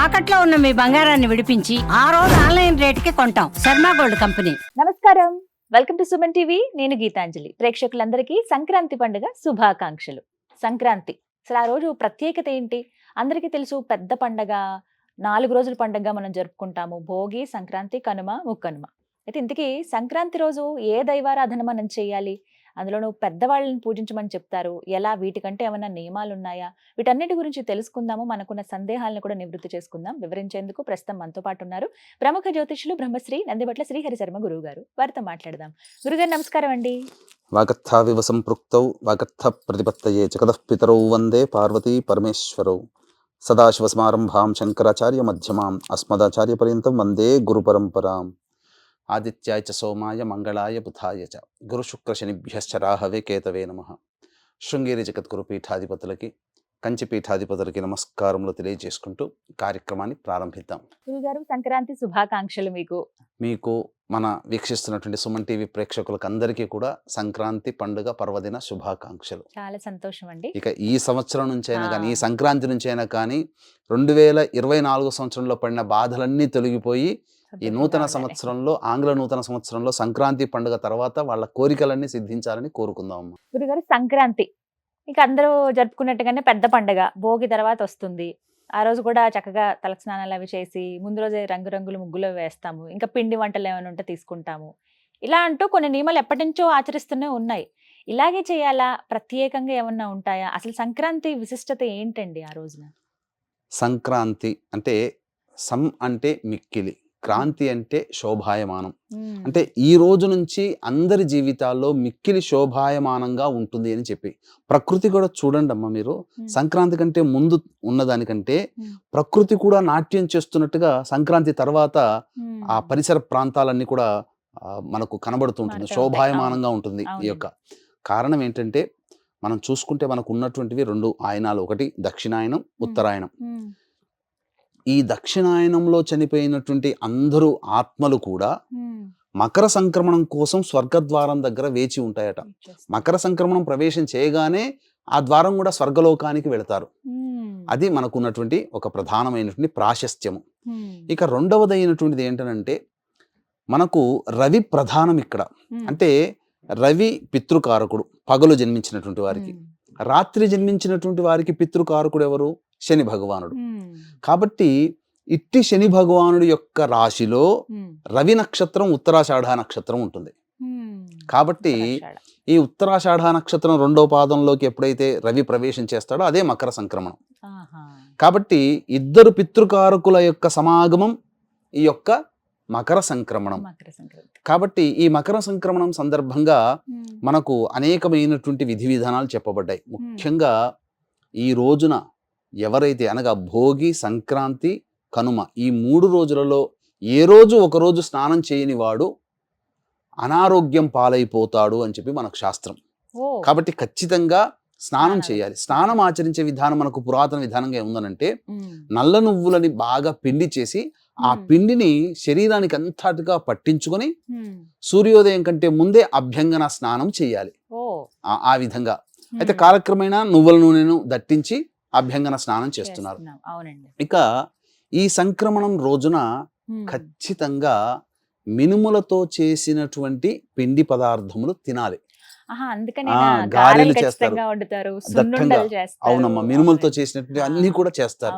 తాకట్లో ఉన్న మీ బంగారాన్ని విడిపించి ఆ రోజు ఆన్లైన్ రేటుకి కొంటాం. Sharma gold company. నమస్కారం, వెల్కమ్ టు సుమన్ టీవీ. నేను గీతాంజలి. ప్రేక్షకులందరికీ సంక్రాంతి పండుగ శుభాకాంక్షలు. సంక్రాంతి అసలు ఆ రోజు ప్రత్యేకత ఏంటి? అందరికీ తెలుసు, పెద్ద పండగ, 4 రోజుల పండుగగా మనం జరుపుకుంటాము. భోగి, సంక్రాంతి, కనుమ, ముక్కనుమ. అయితే ఇంతకీ సంక్రాంతి రోజు ఏ దైవారాధన మనం చేయాలి? అందులోనూ పెద్దవాళ్ళని పూజించమని చెప్తారు. ఎలా, వీటికంటే ఏమైనా నియమాలు ఉన్నాయా? వీటన్నిటి గురించి తెలుసుకుందాము. మనకున్న సందేహాలను కూడా నివృత్తి చేసుకుందాం. వివరించేందుకు ప్రస్తుతం మనతో పాటు ఉన్నారు ప్రముఖ జ్యోతిష్యులు బ్రహ్మశ్రీ నందిబట్ల శ్రీహరి శర్మ గురువు గారు. వారితో మాట్లాడదాం. గురుగారు నమస్కారం అండి. వాగర్థావివ సంపృక్తౌ వాగర్థ ప్రతిపత్తయే జగతః పితరౌ వందే పార్వతీ పరమేశ్వరౌ సదాశివసమారంభాం శంకరాచార్య మధ్యమాం అస్మదాచార్య పర్యంతం వందే గురు పరంపరాం. ఆదిత్యాయ చ సోమాయ మంగళాయ బుధాయ చ గురు శుక్ర శనిభ్యశ్చ రాహవే కేతవే నమః. శృంగేరి జగద్గురు పీఠాధిపతులకి, కంచి పీఠాధిపతులకి నమస్కారములు తెలియజేసుకుంటూ కార్యక్రమాన్ని ప్రారంభిద్దాం. గురుగారు, సంక్రాంతి శుభాకాంక్షలు మీకు మన వీక్షిస్తున్నటువంటి సుమన్ టీవీ ప్రేక్షకులకు అందరికీ కూడా సంక్రాంతి పండుగ పర్వదిన శుభాకాంక్షలు. చాలా సంతోషం అండి. ఇక ఈ సంవత్సరం నుంచైనా కానీ, ఈ సంక్రాంతి నుంచైనా కానీ 2024 సంవత్సరంలో పడిన బాధలన్నీ తొలగిపోయి ఈ నూతన సంవత్సరంలో, ఆంగ్ల నూతన సంవత్సరంలో సంక్రాంతి పండుగ తర్వాత వాళ్ళ కోరికలన్నీ సిద్ధించాలని కోరుకుందాం. గురుగారు, సంక్రాంతి ఇక అందరూ జరుపుకున్నట్టుగానే పెద్ద పండగ భోగి తర్వాత వస్తుంది. ఆ రోజు కూడా చక్కగా తలకు స్నానాలు అవి చేసి ముందు రోజే రంగురంగులు ముగ్గులు వేస్తాము. ఇంకా పిండి వంటలు ఏమైనా ఉంటే తీసుకుంటాము. ఇలా అంటూ కొన్ని నియమాలు ఎప్పటి నుంచో ఆచరిస్తూనే ఉన్నాయి. ఇలాగే చేయాలా? ప్రత్యేకంగా ఏమన్నా ఉంటాయా? అసలు సంక్రాంతి విశిష్టత ఏంటండి ఆ రోజున? సంక్రాంతి అంటే సం అంటే మిక్కిలి, క్రాంతి అంటే శోభాయమానం. అంటే ఈ రోజు నుంచి అందరి జీవితాల్లో మిక్కిలి శోభాయమానంగా ఉంటుంది అని చెప్పి, ప్రకృతి కూడా చూడండి అమ్మ, మీరు సంక్రాంతి కంటే ముందు ఉన్నదానికంటే ప్రకృతి కూడా నాట్యం చేస్తున్నట్టుగా సంక్రాంతి తర్వాత ఆ పరిసర ప్రాంతాలన్నీ కూడా మనకు కనబడుతూ ఉంటుంది, శోభాయమానంగా ఉంటుంది. ఈ యొక్క కారణం ఏంటంటే, మనం చూసుకుంటే మనకు ఉన్నటువంటివి 2 ఆయనాలు, ఒకటి దక్షిణాయనం, ఉత్తరాయణం. ఈ దక్షిణాయనంలో చనిపోయినటువంటి అందరూ ఆత్మలు కూడా మకర సంక్రమణం కోసం స్వర్గద్వారం దగ్గర వేచి ఉంటాయట. మకర సంక్రమణం ప్రవేశం చేయగానే ఆ ద్వారం కూడా స్వర్గలోకానికి వెళతారు. అది మనకున్నటువంటి ఒక ప్రధానమైనటువంటి ప్రాశస్త్యము. ఇక రెండవది అయినటువంటిది ఏంటంటే, మనకు రవి ప్రధానం ఇక్కడ. అంటే రవి పితృకారకుడు, పగలు జన్మించినటువంటి వారికి. రాత్రి జన్మించినటువంటి వారికి పితృకారకుడు ఎవరు? శని భగవానుడు. కాబట్టి ఇట్టి శని భగవానుడి యొక్క రాశిలో రవి నక్షత్రం ఉత్తరాషాఢ నక్షత్రం ఉంటుంది. కాబట్టి ఈ ఉత్తరాషాఢ నక్షత్రం 2వ పాదంలోకి ఎప్పుడైతే రవి ప్రవేశం చేస్తాడో అదే మకర సంక్రమణం. కాబట్టి ఇద్దరు పితృకారకుల యొక్క సమాగమం ఈ యొక్క మకర సంక్రమణం. కాబట్టి ఈ మకర సంక్రమణం సందర్భంగా మనకు అనేకమైనటువంటి విధి విధానాలు చెప్పబడ్డాయి. ముఖ్యంగా ఈ రోజున ఎవరైతే, అనగా భోగి, సంక్రాంతి, కనుమ, ఈ 3 రోజులలో ఏ రోజు ఒక రోజు స్నానం చేయని వాడు అనారోగ్యం పాలైపోతాడు అని చెప్పి మనకు శాస్త్రం. కాబట్టి ఖచ్చితంగా స్నానం చేయాలి. స్నానం ఆచరించే విధానం మనకు పురాతన విధానంగా ఏముందనంటే, నల్ల నువ్వులని బాగా పిండి చేసి ఆ పిండిని శరీరానికి అంతటిగా పట్టించుకొని సూర్యోదయం కంటే ముందే అభ్యంగన స్నానం చేయాలి. ఆ విధంగా అయితే కాలక్రమేణా నువ్వుల నూనెను దట్టించి అభ్యంగన స్నానం చేస్తున్నారు. ఇక ఈ సంక్రమణం రోజున ఖచ్చితంగా మినుములతో చేసినటువంటి పిండి పదార్థములు తినాలి. గారెలు చేస్తారు, అవునమ్మా, మినుములతో చేసినటువంటి అన్ని కూడా చేస్తారు.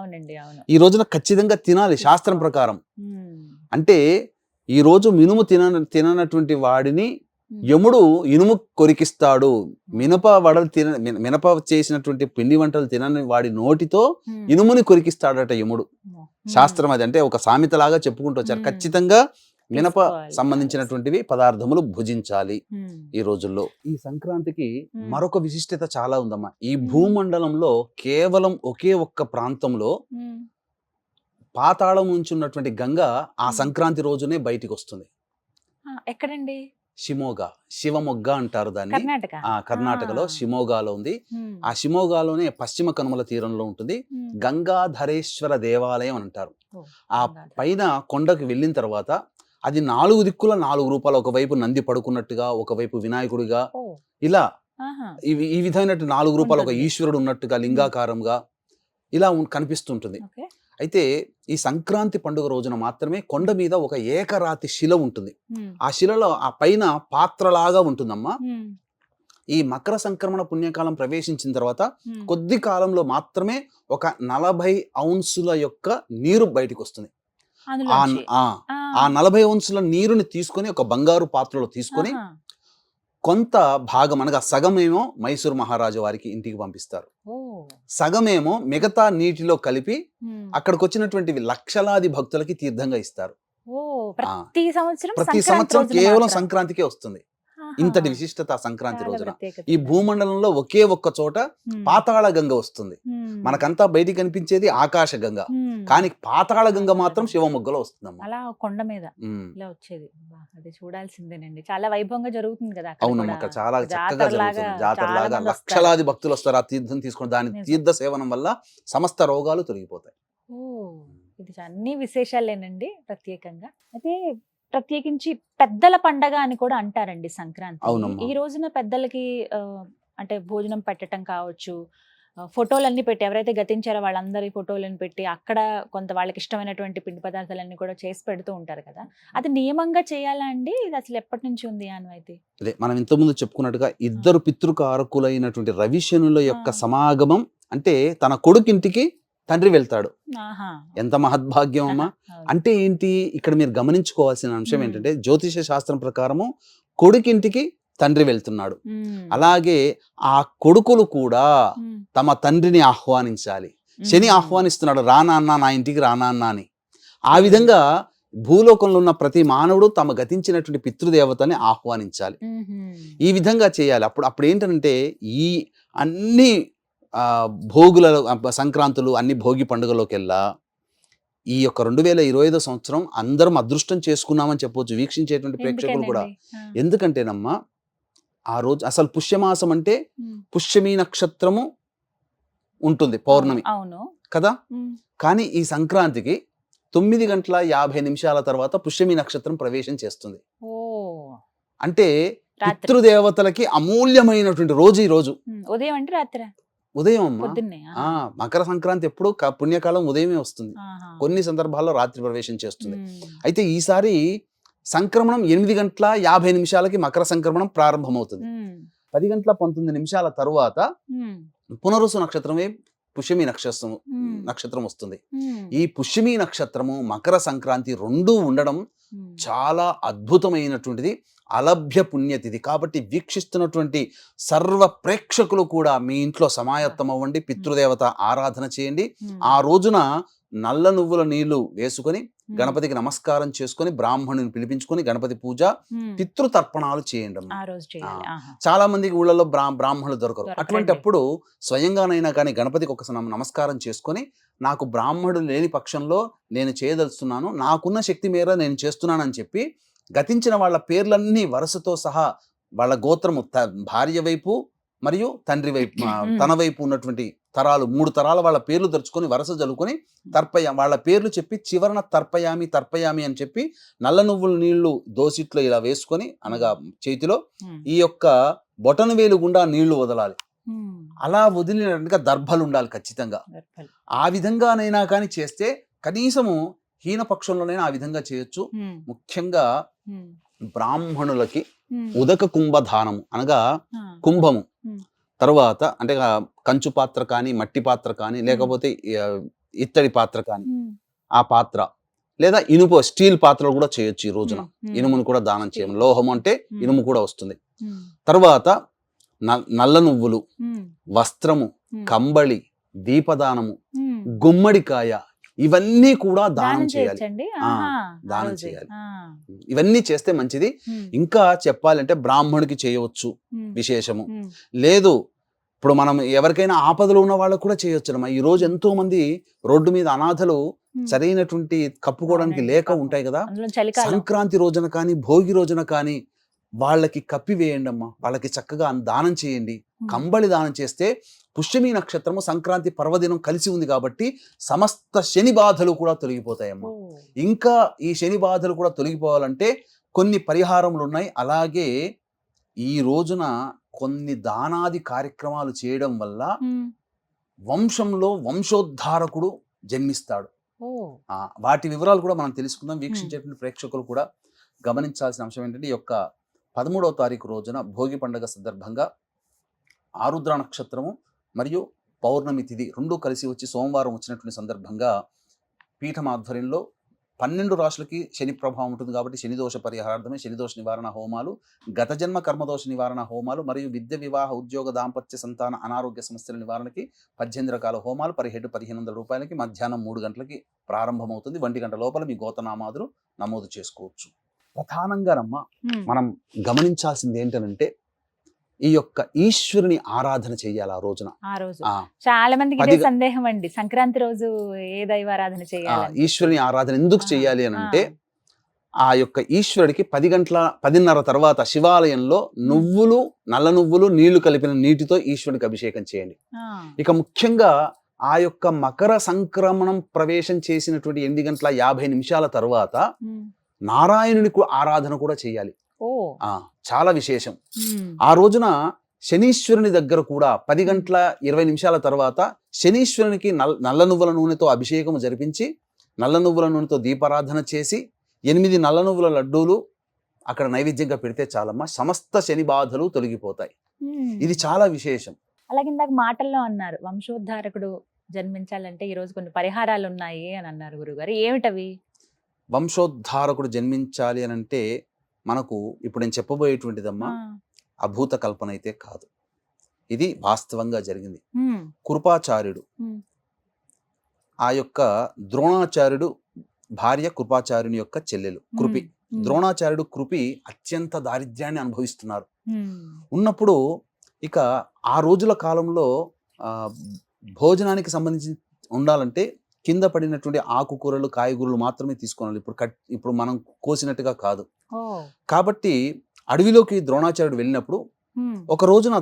ఈ రోజున ఖచ్చితంగా తినాలి శాస్త్రం ప్రకారం. అంటే ఈ రోజు మినుము తిననటువంటి వాడిని యముడు ఇనుము కొరికిస్తాడు. మినప చేసినటువంటి పిండి వంటలు తినని వాడి నోటితో ఇనుముని కొరికిస్తాడట యముడు. శాస్త్రం అది. అంటే ఒక సామెతలాగా చెప్పుకుంటూ వచ్చారు. ఖచ్చితంగా మినప సంబంధించినటువంటివి పదార్థములు భుజించాలి ఈ రోజుల్లో. ఈ సంక్రాంతికి మరొక విశిష్టత చాలా ఉందమ్మా. ఈ భూమండలంలో కేవలం ఒకే ఒక్క ప్రాంతంలో పాతాళం నుంచి ఉన్నటువంటి గంగ ఆ సంక్రాంతి రోజునే బయటికి వస్తుంది. ఎక్కడండి? షిమోగా, శివమొగ్గ అంటారు దాన్ని. కర్ణాటకలో షిమోగాలో ఉంది. ఆ షిమోగాలోనే పశ్చిమ కనుమల తీరంలో ఉంటుంది. గంగాధరేశ్వర దేవాలయం అని అంటారు. ఆ పైన కొండకు వెళ్ళిన తర్వాత అది 4 దిక్కుల 4 రూపాలు, ఒకవైపు నంది పడుకున్నట్టుగా, ఒకవైపు వినాయకుడిగా, ఇలా ఈ విధమైన 4 రూపాలు, ఒక ఈశ్వరుడు ఉన్నట్టుగా లింగాకారంగా ఇలా కనిపిస్తుంటుంది. అయితే ఈ సంక్రాంతి పండుగ రోజున మాత్రమే కొండ మీద ఒక ఏకరాతి శిల ఉంటుంది. ఉమ్, ఆ శిలలో ఆ పైన పాత్రలాగా ఉంటుందమ్మా. ఉమ్, ఈ మకర సంక్రమణ పుణ్యకాలం ప్రవేశించిన తర్వాత ఉమ్. కొద్ది కాలంలో మాత్రమే ఒక 40 ఔన్సుల యొక్క నీరు బయటకు వస్తుంది. ఆ అందులోంచి. ఆ ఆ, ఆ 40 ఔన్సుల నీరుని తీసుకొని ఒక బంగారు పాత్రలో తీసుకొని ఆహా. కొంత భాగం అనగా సగమేమో మైసూరు మహారాజు వారికి ఇంటికి పంపిస్తారు. ఓ, సగమేమో మిగతా నీటిలో కలిపి ఉమ్. అక్కడికి వచ్చినటువంటి లక్షలాది భక్తులకి తీర్థంగా ఇస్తారు. ఓ, ప్రతి సంవత్సరం ప్రతి సంక్రాంతి సంవత్సరం రోజున కేవలం మాత్రం. సంక్రాంతికే వస్తుంది. ఆహా. ఇంతటి విశిష్టత ఆ సంక్రాంతి చాలా రోజున. ప్రత్యేకత ఈ ఉంది. భూమండలంలో ఒకే ఒక్క చోట ఉమ్, పాతాళ గంగ వస్తుంది. ఉమ్, మనకంతా బయటికి కనిపించేది ఆకాశ గంగ, ఉమ్. కానీ పాతాళ గంగ మాత్రం శివమొగ్గలో వస్తుందమ్మా. అలా కొండ మీద ఉమ్. ఇలా వచ్చేది. బా, అది చూడాల్సిందేనండి. చాలా వైభవంగా జరుగుతుంది కదా అక్కడ అవునమ్మ, కూడా. చాలా చక్కగా జాతరలాగా జరుగుతుంది. చాలా జాతరలాగా మంది వస్తారు. లక్షలాది భక్తులు వస్తారు ఆ తీర్థం తీసుకొని. దాని నిజం. తీర్థ సేవనం వల్ల సమస్త రోగాలు తొలగిపోతాయి. ఓ, ఇది అన్ని విశేషాలేనండి ప్రత్యేకంగా. అయితే ప్రత్యేకించి పెద్దల పండగ అని కూడా అంటారండి సంక్రాంతి. అవునమ్మా. ఈ రోజున పెద్దలకి అంటే భోజనం పెట్టడం కావచ్చు, ఫోటోలన్నీ పెట్టి ఎవరైతే గతించారో వాళ్ళందరి ఫోటోలను పెట్టి అక్కడ కొంత వాళ్ళకి ఇష్టమైనటువంటి పిండి పదార్థాలన్నీ కూడా చేసి పెడుతూ ఉంటారు కదా. అది నియమంగా చేయాలా అండి? ఇది అసలు ఎప్పటి నుంచి ఉంది ఆనవాయితీ? అదే మనం ఇంతకుముందు చెప్పుకున్నట్టుగా ఇద్దరు పితృకారకులైనటువంటి రవిశనుల యొక్క సమాగమం. అంటే తన కొడుకింటికి తండ్రి వెళ్తాడు. ఆహా. ఎంత మహద్భాగ్యం అమ్మా. అవును. అంటే ఏంటి, ఇక్కడ మీరు గమనించుకోవాల్సిన అంశం మ్మ్. ఏంటంటే జ్యోతిష శాస్త్రం ప్రకారము కొడుకింటికి తండ్రి వెళ్తున్నాడు. ఉమ్, అలాగే ఆ కొడుకులు కూడా ఉమ్, తమ తండ్రిని ఆహ్వానించాలి. శని ఉమ్. ఆహ్వానిస్తున్నాడు, రానాన్న నా ఇంటికి రానాన్న అని. ఆ విధంగా భూలోకంలో ఉన్న ప్రతి మానవుడు తమ గతించినటువంటి పితృదేవతని ఆహ్వానించాలి. ఉహుం. ఈ విధంగా చేయాలి. అప్పుడు ఏంటంటే ఈ అన్ని భోగులలో సంక్రాంతులు అన్ని భోగి పండుగలోకెల్లా ఈ యొక్క 2025 సంవత్సరం అందరం అదృష్టం చేసుకున్నామని చెప్పొచ్చు వీక్షించేటువంటి ప్రేక్షకులు కూడా. ఎందుకనండి? ఎందుకంటేనమ్మా ఆ రోజు అసలు పుష్యమాసం అంటే ఉమ్. పుష్యమి నక్షత్రము ఉంటుంది, పౌర్ణమి అవును. కదా. ఉమ్. కానీ ఈ సంక్రాంతికి 9:50 తర్వాత పుష్యమి నక్షత్రం ప్రవేశం చేస్తుంది. ఓ, అంటే రాత్రి. పితృదేవతలకి అమూల్యమైనటువంటి రోజు ఈ రోజు. ఉదయం అంటే రాత్రి ఉదయం అమ్మా. పొద్దున్నే. మకర సంక్రాంతి ఎప్పుడు పుణ్యకాలం ఉదయమే వస్తుంది. ఆహా. కొన్ని సందర్భాల్లో రాత్రి ప్రవేశం చేస్తుంది. ఉమ్. అయితే ఈసారి సంక్రమణం 8:50 మకర సంక్రమణం ప్రారంభమవుతుంది. ఉమ్. 10:19 తరువాత ఉమ్. పునరుసు నక్షత్రమే పుష్యమి ఉమ్. నక్షత్రం వస్తుంది. ఉమ్. ఈ పుష్యమి నక్షత్రము మకర సంక్రాంతి రెండూ ఉండడం ఉమ్. చాలా అద్భుతమైనటువంటిది, అలభ్య పుణ్యతిథి. కాబట్టి వీక్షిస్తున్నటువంటి సర్వ ప్రేక్షకులు కూడా మీ ఇంట్లో సమాయత్తం అవ్వండి, పితృదేవత ఆరాధన చేయండి. ఉమ్. ఆ రోజున నల్ల నువ్వుల నీళ్లు వేసుకొని ఉమ్. గణపతికి నమస్కారం చేసుకొని బ్రాహ్మణుని పిలిపించుకొని గణపతి పూజ, ఉమ్. పితృతర్పణాలు చేయండి అమ్మ. ఆ రోజు చేయాలి. ఆహా. చాలా మందికి ఊళ్ళలో బ్రాహ్మణులు దొరకరు. దొరకరండి. అటువంటప్పుడు స్వయంగానైనా కానీ గణపతికి ఒక నమస్కారం చేసుకొని, నాకు బ్రాహ్మణుడు లేని పక్షంలో నేను చేయదలుస్తున్నాను, నాకున్న శక్తి మేర నేను చేస్తున్నానని చెప్పి గతించిన వాళ్ళ పేర్లన్నీ వరుసతో సహా వాళ్ళ గోత్రము భార్య వైపు మరియు తండ్రి వైపు తన వైపు ఉన్నటువంటి తరాలు 3 తరాల వాళ్ళ పేర్లు తెరుచుకొని వరుస జలుకొని వాళ్ళ పేర్లు చెప్పి చివరన తర్పయామి అని చెప్పి నల్ల నువ్వుల నీళ్లు దోసిట్లో ఇలా వేసుకొని అనగా చేతిలో ఉమ్. ఈ యొక్క బొటన వేలు గుండా నీళ్లు వదలాలి. ఉమ్. అలా వదిలినట్టుగా దర్భలు ఉండాలి ఖచ్చితంగా. గర్భాలు. ఆ విధంగానైనా కానీ చేస్తే కనీసము హీనపక్షంలోనైనా ఆ విధంగా చేయొచ్చు. ఉమ్. ముఖ్యంగా ఉమ్. బ్రాహ్మణులకి ఉమ్. ఉదక కుంభదానము అనగా ఆ. కుంభము ఉమ్. తర్వాత అంటే కంచు పాత్ర కానీ మట్టి పాత్ర కానీ లేకపోతే ఇత్తడి పాత్ర కానీ ఉమ్. ఆ పాత్ర లేదా ఇనుప స్టీల్ పాత్రలు కూడా చేయొచ్చు ఈ రోజున. ఉమ్. ఇనుమును కూడా దానం చేయం. లోహం అంటే ఉమ్. ఇనుము కూడా వస్తుంది. ఉమ్. తర్వాత నల్ల నువ్వులు, ఉమ్. వస్త్రము, ఉమ్. కంబళి, దీపదానము, ఉమ్. గుమ్మడికాయ ఇవన్నీ కూడా దానం దానం చేయాలి. చేయొచ్చండి. ఆ, ఆహా. దానం ఆ రోజే. చేయాలి. ఆ. ఇవన్నీ చేస్తే మంచిది. ఉమ్. ఇంకా చెప్పాలంటే బ్రాహ్మణుడికి చేయవచ్చు ఉమ్. విశేషము. ఉమ్. లేదు ఇప్పుడు మనం ఎవరికైనా ఆపదలు ఉన్న వాళ్ళకు కూడా చేయొచ్చు. ఈ రోజు ఎంతో మంది రోడ్డు మీద అనాథలు ఉమ్. సరైనటువంటి కప్పుకోవడానికి అవునండి, లేక పాపం. ఉంటాయి కదా. అందులో చలికాలం. సంక్రాంతి రోజున కానీ భోగి రోజున కానీ వాళ్ళకి కప్పి వేయండి అమ్మా. వాళ్ళకి చక్కగా దానం చేయండి. ఉమ్. కంబళి దానం చేస్తే పుష్యమి నక్షత్రము సంక్రాంతి పర్వదినం కలిసి ఉంది కాబట్టి సమస్త శని బాధలు కూడా తొలగిపోతాయమ్మా. ఓ. ఇంకా ఈ శని బాధలు కూడా తొలగిపోవాలంటే కొన్ని పరిహారములు ఉన్నాయి. అలాగే ఈ రోజున కొన్ని దానాది కార్యక్రమాలు చేయడం వల్ల ఉమ్. వంశంలో వంశోద్ధారకుడు జన్మిస్తాడు. ఓ వాటి వివరాలు కూడా మనం తెలుసుకుందాం. వీక్షించేటువంటి ప్రేక్షకులు కూడా గమనించాల్సిన అంశం ఏంటంటే, ఈ యొక్క 13వ తారీఖు రోజున భోగి పండుగ సందర్భంగా ఆరుద్ర నక్షత్రము మరియు పౌర్ణమి తిథి రెండూ కలిసి వచ్చి సోమవారం వచ్చినటువంటి సందర్భంగా పీఠం ఆధ్వర్యంలో 12 రాశులకి శని ప్రభావం ఉంటుంది కాబట్టి శని దోష పరిహారార్థమే శని దోష నివారణ హోమాలు, గత జన్మ కర్మదోష నివారణ హోమాలు మరియు విద్య, వివాహ, ఉద్యోగ, దాంపత్య, సంతాన, అనారోగ్య సమస్యల నివారణకి 18 రకాల హోమాలు పర్ హెడ్ 1500 రూపాయలకి మధ్యాహ్నం 3 గంటలకి ప్రారంభమవుతుంది. 1 గంట లోపల మీ గోతనామాదులు నమోదు చేసుకోవచ్చు. ప్రధానంగానమ్మా మనం గమనించాల్సింది ఏంటనంటే, ఈ యొక్క ఈశ్వరుని ఆరాధన చెయ్యాలి ఆ రోజున. ఆ రోజు చాలా మందికి ఇదే సందేహం అండి, సంక్రాంతి రోజు ఏ దైవారాధన చేయాలి? ఈశ్వరుని ఆరాధన ఎందుకు చెయ్యాలి అని అంటే, ఆ యొక్క ఈశ్వరుడికి 10:30 తర్వాత శివాలయంలో నువ్వులు, నల్ల నువ్వులు, నీళ్లు కలిపిన నీటితో ఈశ్వరునికి అభిషేకం చేయండి. ఇక ముఖ్యంగా ఆ యొక్క మకర సంక్రమణం ప్రవేశం చేసినటువంటి 8:50 తర్వాత నారాయణునికి ఆరాధన కూడా చేయాలి. చాలా విశేషం. ఆ రోజున శనీశ్వరుని దగ్గర కూడా 10:20 తర్వాత శనీశ్వరునికి నల్ల నువ్వుల నూనెతో అభిషేకం జరిపించి, నల్ల నువ్వుల నూనెతో దీపారాధన చేసి 8 నల్ల నువ్వుల లడ్డూలు అక్కడ నైవేద్యంగా పెడితే చాలమ్మా, సమస్త శని బాధలు తొలగిపోతాయి. ఇది చాలా విశేషం. అలాగే ఇందాక మాటల్లో అన్నారు, వంశోద్ధారకుడు జన్మించాలంటే ఈ రోజు కొన్ని పరిహారాలు ఉన్నాయి అని అన్నారు గురుగారు. ఏమిటవి? వంశోద్ధారకుడు జన్మించాలి అని అంటే, మనకు ఇప్పుడు నేను చెప్పబోయేటువంటిదమ్మా అభూత కల్పన అయితే కాదు, ఇది వాస్తవంగా జరిగింది. కృపాచార్యుడు, ఆ యొక్క ద్రోణాచార్యుడు భార్య కృపాచార్యుని యొక్క చెల్లెలు కృపి. ద్రోణాచార్యుడు కృపి అత్యంత దారిద్ర్యాన్ని అనుభవిస్తున్నారు. ఉన్నప్పుడు ఇక ఆ రోజుల కాలంలో భోజనానికి సంబంధించి ఉండాలంటే కింద పడినటువంటి ఆకుకూరలు, కాయగూరలు మాత్రమే తీసుకోవాలి. ఇప్పుడు మనం కోసినట్టుగా కాదు. కాబట్టి అడవిలోకి ద్రోణాచార్యుడు వెళ్ళినప్పుడు ఒక రోజున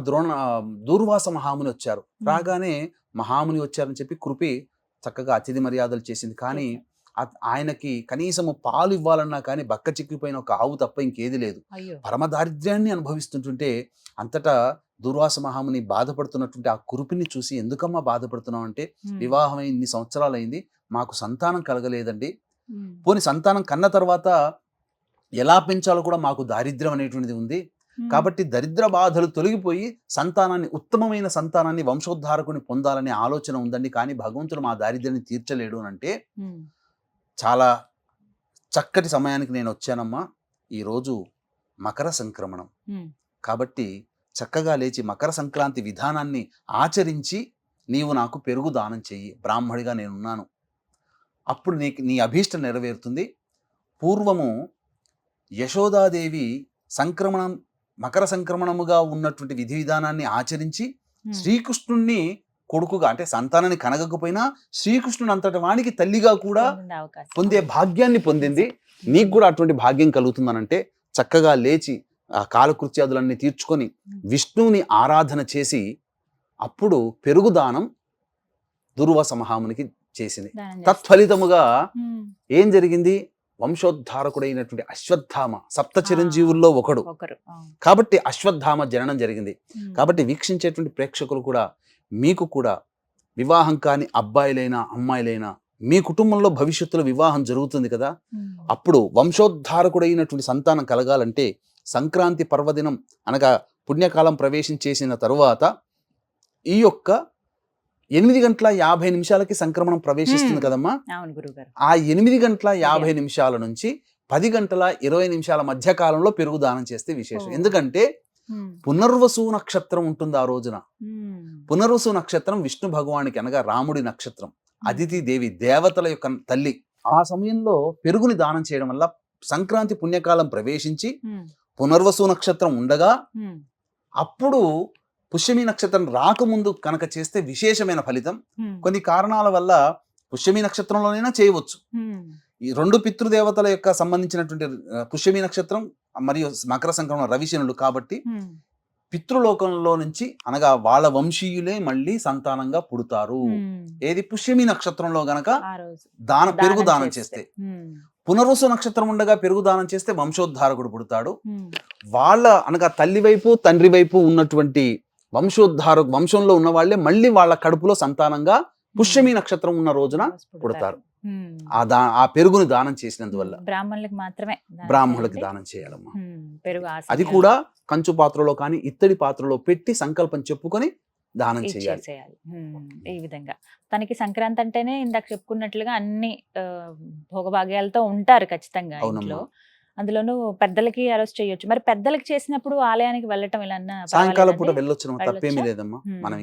దూర్వాస మహాముని వచ్చారు. రాగానే మహాముని వచ్చారని చెప్పి కృపి చక్కగా అతిథి మర్యాదలు చేసింది. కానీ ఆయనకి కనీసము పాలు ఇవ్వాలన్నా కానీ బక్క చిక్కిపోయిన ఒక ఆవు తప్ప ఇంకేది లేదు. పరమ దారిద్ర్యాన్ని అనుభవిస్తుంటుంటే అంతటా దూర్వాస మహాముని బాధపడుతున్నటువంటి ఆ కురుపిని చూసి, ఎందుకమ్మా బాధపడుతున్నావు అంటే, వివాహమై ఇన్ని సంవత్సరాలు అయింది, మాకు సంతానం కలగలేదండి. పోని సంతానం కన్న తర్వాత ఎలా పెంచాలో కూడా మాకు దారిద్ర్యం అనేటువంటిది ఉంది. కాబట్టి దరిద్ర బాధలు తొలగిపోయి సంతానాన్ని, ఉత్తమమైన సంతానాన్ని, వంశోద్ధారకుని పొందాలనే ఆలోచన ఉందండి. కానీ భగవంతుడు మా దారిద్ర్యాన్ని తీర్చలేడు అని అంటే, చాలా చక్కటి సమయానికి నేను వచ్చానమ్మా. ఈరోజు మకర సంక్రమణం కాబట్టి చక్కగా లేచి మకర సంక్రాంతి విధానాన్ని ఆచరించి నీవు నాకు పెరుగు దానం చెయ్యి, బ్రాహ్మడిగా నేనున్నాను, అప్పుడు నీ అభీష్టం నెరవేరుతుంది. పూర్వము యశోదాదేవి మకర సంక్రమణముగా ఉన్నటువంటి విధి విధానాన్ని ఆచరించి శ్రీకృష్ణుణ్ణి కొడుకుగా, అంటే సంతానాన్ని కనగకపోయినా శ్రీకృష్ణుని అంతటి వానికి తల్లిగా కూడా పొందే భాగ్యాన్ని పొందింది. నీకు కూడా అటువంటి భాగ్యం కలుగుతుందనంటే చక్కగా లేచి ఆ కాలకృత్యాదులన్నీ తీర్చుకొని విష్ణువుని ఆరాధన చేసి అప్పుడు పెరుగుదానం దుర్వాస మహామునికి చేసింది. తత్ఫలితముగా ఏం జరిగింది? వంశోద్ధారకుడైనటువంటి అశ్వత్థామ సప్త చిరంజీవుల్లో ఒకడు కాబట్టి అశ్వత్థామ జననం జరిగింది. కాబట్టి వీక్షించేటువంటి ప్రేక్షకులు కూడా, మీకు కూడా వివాహం కాని అబ్బాయిలైనా అమ్మాయిలైనా మీ కుటుంబంలో భవిష్యత్తులో వివాహం జరుగుతుంది కదా, అప్పుడు వంశోద్ధారకుడైనటువంటి సంతానం కలగాలంటే సంక్రాంతి పర్వదినం అనగా పుణ్యకాలం ప్రవేశం చేసిన తరువాత ఈ యొక్క 8:50 సంక్రమణం ప్రవేశిస్తుంది కదమ్మా. ఆ 8:50 నుంచి 10:20 మధ్య కాలంలో పెరుగు దానం చేస్తే విశేషం. ఎందుకంటే పునర్వసు నక్షత్రం ఉంటుంది ఆ రోజున. పునర్వసు నక్షత్రం విష్ణు భగవానికి అనగా రాముడి నక్షత్రం, అదితి దేవి దేవతల యొక్క తల్లి. ఆ సమయంలో పెరుగుని దానం చేయడం వల్ల సంక్రాంతి పుణ్యకాలం ప్రవేశించి పునర్వసు నక్షత్రం ఉండగా, అప్పుడు పుష్యమి నక్షత్రం రాకముందు కనుక చేస్తే విశేషమైన ఫలితం. కొన్ని కారణాల వల్ల పుష్యమి నక్షత్రంలోనైనా చేయవచ్చు. ఈ 2 పితృదేవతల యొక్క సంబంధించినటువంటి పుష్యమి నక్షత్రం మరియు మకర సంక్రమణ రవిశనులు కాబట్టి పితృలోకంలో నుంచి అనగా వాళ్ళ వంశీయులే మళ్ళీ సంతానంగా పుడతారు. ఏది పుష్యమి నక్షత్రంలో గనక పెరుగు దానం చేస్తే. పునర్వసు నక్షత్రం ఉండగా పెరుగు దానం చేస్తే వంశోద్ధారకుడు పుడతాడు. వాళ్ళ అనగా తల్లి వైపు తండ్రి వైపు ఉన్నటువంటి వంశంలో ఉన్న వాళ్ళే మళ్ళీ వాళ్ళ కడుపులో సంతానంగా పుష్యమి నక్షత్రం ఉన్న రోజున పుడతారు. ఆ పెరుగుని దానం చేసినందువల్ల బ్రాహ్మణులకు మాత్రమే బ్రాహ్మణులకి దానం చేయాలమ్మా. పెరుగు అది కూడా కంచు పాత్రలో కానీ ఇత్తడి పాత్రలో పెట్టి సంకల్పం చెప్పుకొని దానం చేయాలి. ఇచ్చేసేయాలి. ఈ విధంగా తనకి సంక్రాంతి అంటేనే ఇందాక చెప్పుకున్నట్లుగా అన్ని భోగభాగ్యాలతో ఉంటారు ఖచ్చితంగా ఇంట్లో. అవునమ్మా. అందులోనూ పెద్దలకి ఆ రోజు చేయొచ్చు. మరి పెద్దలకి చేసినప్పుడు ఆలయానికి వెళ్ళటం ఇలా సాయంకాలం పూట వెళ్ళొచ్చు, వెళ్ళొచ్చా? తప్పేమీ లేదమ్మా. మనం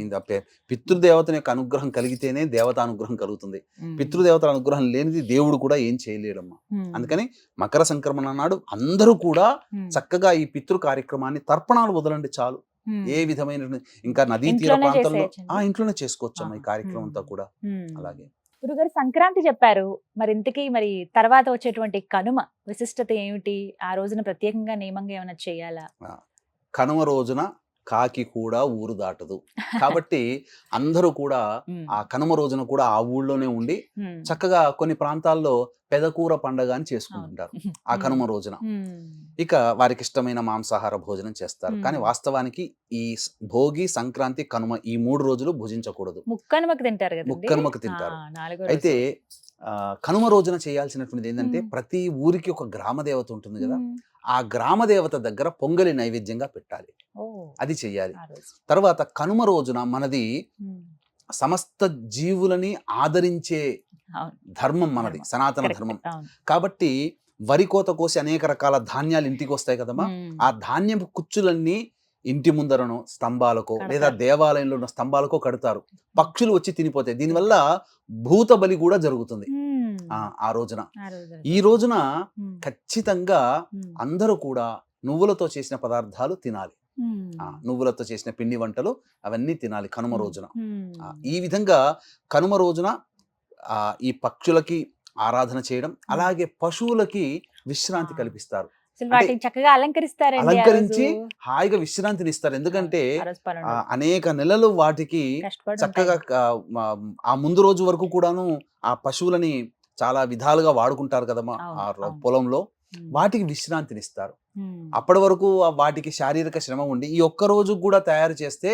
పితృదేవతని యొక్క అనుగ్రహం కలిగితేనే దేవత అనుగ్రహం కలుగుతుంది. పితృదేవతల అనుగ్రహం లేనిది దేవుడు కూడా ఏం చేయలేడమ్మా. అందుకని మకర సంక్రమణ నాడు అందరూ కూడా చక్కగా ఈ పితృ కార్యక్రమాన్ని తర్పణాలు వదలండి చాలు. ఏ విధమైన ఇంకా నదీ తీర ఇంట్లోనే ప్రాంతంలో చేసేయొచ్చండి. ఇంట్లోనే చేసుకోవచ్చమ్మా ఈ కార్యక్రమం అంతా కూడా. అలాగే గురుగారు సంక్రాంతి చెప్పారు, మరి ఇంతకీ మరి తర్వాత వచ్చేటువంటి కనుమ విశిష్టత ఏమిటి? ఆ రోజున ప్రత్యేకంగా నియమంగా ఏమైనా చేయాలా? కనుమ రోజున కాకి కూడా ఊరు దాటదు కాబట్టి అందరూ కూడా ఆ కనుమ రోజున కూడా ఆ ఊళ్ళోనే ఉండి చక్కగా కొన్ని ప్రాంతాల్లో పెదకూర పండగ అని చేసుకుంటుంటారు ఆ కనుమ రోజున. ఇక వారికి ఇష్టమైన మాంసాహార భోజనం చేస్తారు. కానీ వాస్తవానికి ఈ భోగి, సంక్రాంతి, కనుమ ఈ 3 రోజులు భుజించకూడదు. ముక్కనుమకు తింటారు కదా. ముక్కనుమకు తింటారు. అయితే కనుమ రోజున చేయాల్సినటువంటిది ఏంటంటే ప్రతి ఊరికి ఒక గ్రామ దేవత ఉంటుంది కదా, ఆ గ్రామ దేవత దగ్గర పొంగలి నైవేద్యంగా పెట్టాలి. అది చెయ్యాలి. తర్వాత కనుమ రోజున మనది సమస్త జీవులని ఆదరించే ధర్మం మనది, సనాతన ధర్మం. కాబట్టి వరి కోత కోసి అనేక రకాల ధాన్యాలు ఇంటికి వస్తాయి కదమ్మా. ఆ ధాన్యపు కుచ్చులన్నీ ఇంటి ముందరనో స్తంభాలకో లేదా దేవాలయంలో ఉన్న స్తంభాలకో కడతారు. పక్షులు వచ్చి తినిపోతాయి. దీనివల్ల భూత బలి కూడా జరుగుతుంది ఆ రోజున. ఈ రోజున ఖచ్చితంగా అందరూ కూడా నువ్వులతో చేసిన పదార్థాలు తినాలి. నువ్వులతో చేసిన పిండి వంటలు అవన్నీ తినాలి కనుమ రోజున. ఈ విధంగా కనుమ రోజున ఈ పక్షులకి ఆరాధన చేయడం, అలాగే పశువులకి విశ్రాంతి కల్పిస్తారు. చక్కగా అలంకరించి హాయిగా విశ్రాంతిని ఇస్తారు. ఎందుకంటే అనేక నెలలు వాటికి చక్కగా ఆ ముందు రోజు వరకు కూడాను ఆ పశువులని చాలా విధాలుగా వాడుకుంటారు కదమ్మా ఆ పొలంలో. వాటికి విశ్రాంతినిస్తారు. అప్పటి వరకు వాటికి శారీరక శ్రమ ఉండి ఈ ఒక్క రోజు కూడా తయారు చేస్తే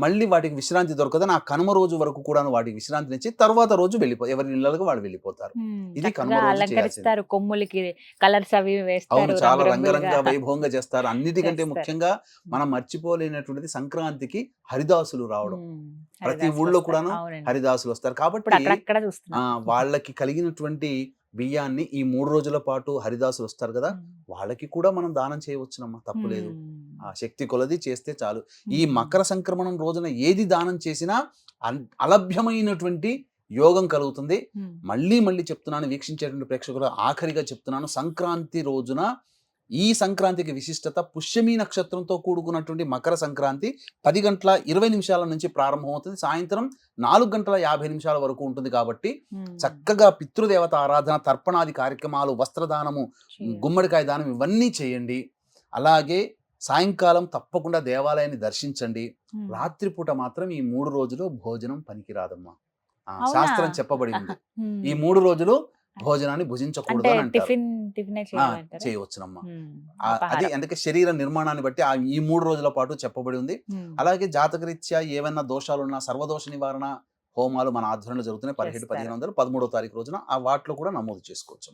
మళ్ళీ వాటికి విశ్రాంతి దొరకదని ఆ కనుమ రోజు వరకు కూడా వాటికి విశ్రాంతినిచ్చి తర్వాత రోజు ఎవరి ఇళ్ళకి వాళ్ళు వెళ్ళిపోతారు. ఇది కనుమ రోజు కొమ్ములకి కలర్స్ అవి వేస్తారు, చాలా రంగరంగా వైభవంగా చేస్తారు. అన్నిటికంటే ముఖ్యంగా మనం మర్చిపోలేనటువంటిది సంక్రాంతికి హరిదాసులు రావడం. ప్రతి ఊళ్ళో కూడాను హరిదాసులు వస్తారు. కాబట్టి వాళ్ళకి కలిగినటువంటి బియ్యాన్ని ఈ 3 రోజుల పాటు హరిదాసులు వస్తారు కదా, వాళ్ళకి కూడా మనం దానం చేయవచ్చునమ్మా, తప్పులేదు. ఆ శక్తి కొలది చేస్తే చాలు. ఈ మకర సంక్రమణం రోజున ఏది దానం చేసినా అలభ్యమైనటువంటి యోగం కలుగుతుంది. మళ్ళీ మళ్ళీ చెప్తున్నాను వీక్షించేటువంటి ప్రేక్షకులు, ఆఖరిగా చెప్తున్నాను, సంక్రాంతి రోజున ఈ సంక్రాంతికి విశిష్టత పుష్యమి నక్షత్రంతో కూడుకున్నటువంటి మకర సంక్రాంతి 10:20 నుంచి ప్రారంభమవుతుంది. సాయంత్రం 4:50 వరకు ఉంటుంది. కాబట్టి చక్కగా పితృదేవత ఆరాధన, తర్పణాది కార్యక్రమాలు, వస్త్రదానము, గుమ్మడికాయ దానం ఇవన్నీ చేయండి. అలాగే సాయంకాలం తప్పకుండా దేవాలయాన్ని దర్శించండి. రాత్రిపూట మాత్రం ఈ 3 రోజులు భోజనం పనికిరాదమ్మా. శాస్త్రం చెప్పబడి ఉంది ఈ 3 రోజులు భోజనాన్ని భుజించకూడదు అని అంటారు. చేయవచ్చునమ్మా. అది అందుకే శరీర నిర్మాణాన్ని బట్టి ఈ 3 రోజుల పాటు చెప్పబడి ఉంది. అలాగే జాతకరీత్యా ఏమైనా దోషాలున్నా సర్వదోష నివారణ హోమాలు మన ఆధ్వర్యంలో జరుగుతున్నాయి. 17, 15, 13వ తారీఖు రోజున ఆ వాటిలో కూడా నమోదు చేసుకోవచ్చు.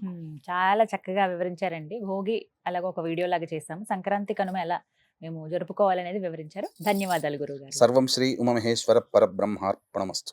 చాలా చక్కగా వివరించారండి. భోగి అలాగే ఒక వీడియో లాగా చేస్తాము, సంక్రాంతి కనుమ ఎలా మేము జరుపుకోవాలనేది వివరించారు. ధన్యవాదాలు గురువు గారు. సర్వం శ్రీ ఉమామహేశ్వర పరబ్రహ్మార్పణమస్తు.